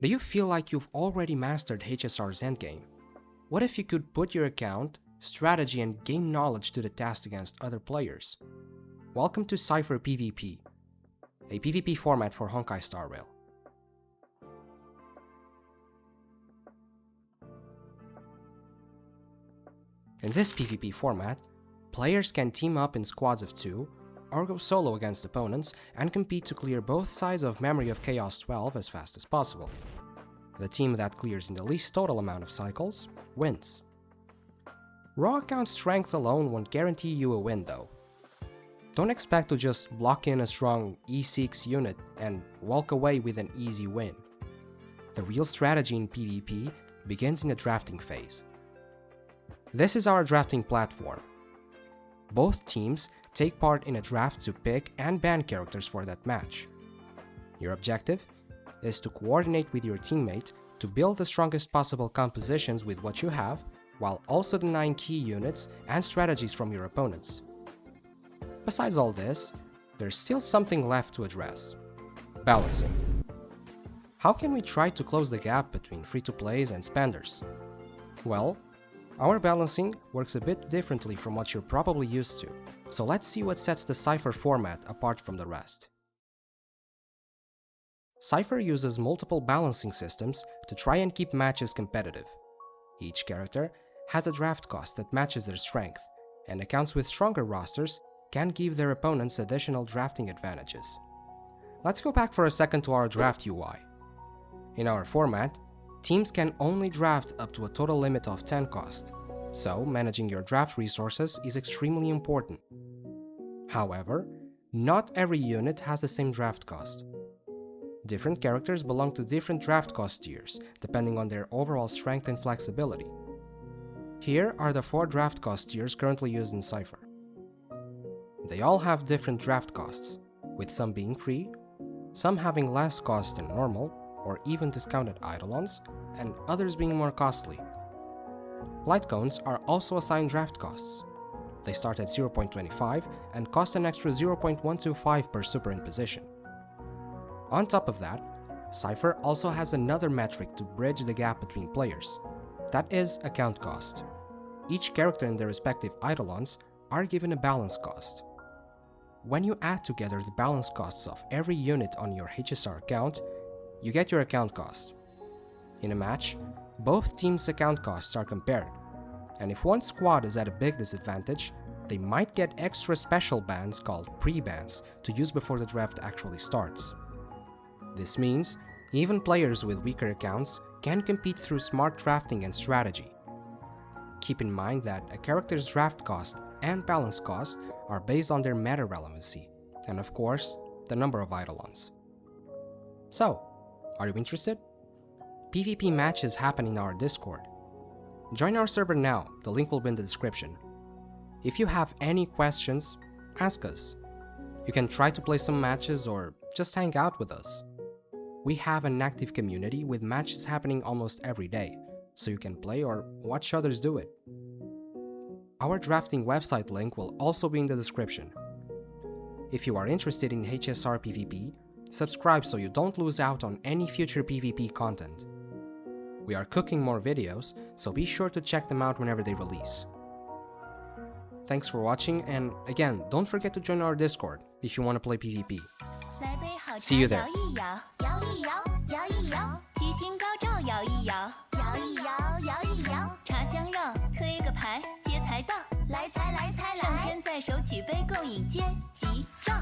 Do you feel like you've already mastered HSR's endgame? What if you could put your account, strategy, and game knowledge to the test against other players? Welcome to Cipher PvP, a PvP format for Honkai Star Rail. In this PvP format, players can team up in squads of 2 or go solo against opponents and compete to clear both sides of Memory of Chaos 12 as fast as possible. The team that clears in the least total amount of cycles wins. Raw account strength alone won't guarantee you a win though. Don't expect to just block in a strong E6 unit and walk away with an easy win. The real strategy in PvP begins in the drafting phase. This is our drafting platform. Both teams take part in a draft to pick and ban characters for that match. Your objective is to coordinate with your teammate to build the strongest possible compositions with what you have, while also denying key units and strategies from your opponents. Besides all this, there's still something left to address: balancing. How can we try to close the gap between free-to-plays and spenders? Well, our balancing works a bit differently from what you're probably used to, so let's see what sets the Cipher format apart from the rest. Cipher uses multiple balancing systems to try and keep matches competitive. Each character has a draft cost that matches their strength, and accounts with stronger rosters can give their opponents additional drafting advantages. Let's go back for a second to our draft UI. In our format, teams can only draft up to a total limit of 10 cost, so managing your draft resources is extremely important. However, not every unit has the same draft cost. Different characters belong to different draft cost tiers, depending on their overall strength and flexibility. Here are the 4 draft cost tiers currently used in Cipher. They all have different draft costs, with some being free, some having less cost than normal, or even discounted eidolons, and others being more costly. Light cones are also assigned draft costs. They start at 0.25 and cost an extra 0.125 per super imposition. On top of that, Cipher also has another metric to bridge the gap between players. That is account cost. Each character in their respective eidolons are given a balance cost. When you add together the balance costs of every unit on your HSR account, you get your account cost. In a match, both teams' account costs are compared, and if one squad is at a big disadvantage, they might get extra special bans called pre-bans to use before the draft actually starts. This means even players with weaker accounts can compete through smart drafting and strategy. Keep in mind that a character's draft cost and balance cost are based on their meta relevancy, and of course, the number of eidolons. So, are you interested? PvP matches happen in our Discord. Join our server now, the link will be in the description. If you have any questions, ask us. You can try to play some matches or just hang out with us. We have an active community with matches happening almost every day, so you can play or watch others do it. Our drafting website link will also be in the description. If you are interested in HSR PvP, subscribe so you don't lose out on any future PvP content. We are cooking more videos, so be sure to check them out whenever they release. Thanks for watching, and again, don't forget to join our Discord if you want to play PvP. See you there. 鸡心高照摇一摇，摇一摇，摇一摇，茶香绕，推个牌，接财到，来财来财来，上签在手，举杯共饮，接吉兆。